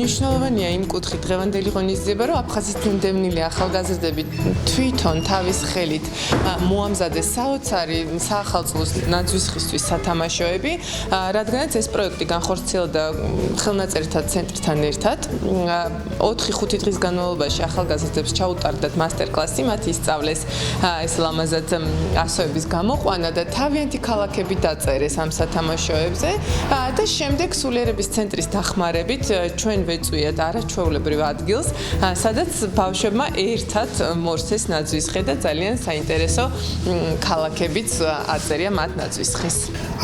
მნიშვნელოვანია იმ კუთხით დღევანდელი ღონისძიება, რომ აფხაზეთის დევნილი ახალგაზრდები თვითონ თავის ხელით მოამზადეს საოცარი საახალწლოს ნაძვისხისთვის სათამაშოები, რადგანაც ეს პროექტი განხორციელდა ხელნაწერთა ცენტრთან ერთად. 4-5 დღის განმავლობაში ახალგაზრდებს ჩაუტარდათ მასტერკლასი, მათ ისწავლეს ეს ლამაზად ასოების გამოყვანა და თავიანთი ქალაქები დაწერეს ამ სათამაშოებზე და შემდეგ სულიერების ცენტრის დახმარებით ჩვენ ვეწვიათ არაჩვეულებრივ ადგილს, სადაც ბავშვებმა ერთად მორსეს ნაძვისხე და ძალიან საინტერესო ქალაქებიც აწერია მათ ნაძვისხეს.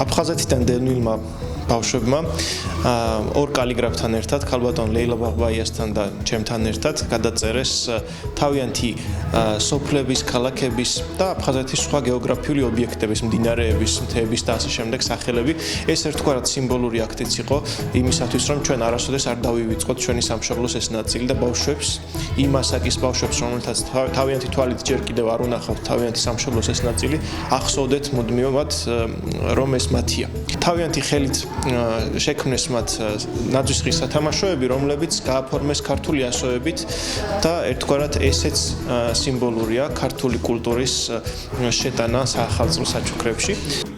აფხაზეთიდან დევნილმა ბავშვებმა ორ კალიგრაფთან ერთად, ქალბატონ ლეილა ბაბაიასთან და ჩემთან ერთად გადაწერეს თავიანთი სოფლების, ქალაქების და აფხაზეთის სხვა გეოგრაფიული ობიექტების, მდინარეების, მთების და ასე შემდეგ სახელები. ეს ერთგვარად სიმბოლური აქტიც იყო იმისათვის, რომ ჩვენ არასოდეს არ დავივიწყოთ ჩვენი სამშობლოს ეს ნაწილი და ბავშვებს, იმ ასაკის ბავშვებს, რომელთაც თავიანთი თვალით ჯერ კიდევ არ უნახავთ თავიანთი სამშობლოს ეს ნაწილი, ახსოვდეთ მუდმივად, რომ ეს მათია. თავიანთი ხელით შექმნეს მათ ნაძვისხის სათამაშოები, რომლებიც გააფორმეს ქართული ასოებით და ერთგვარად ესეც სიმბოლურია ქართული კულტურის შეტანა საახალწლო საჩუქრებში.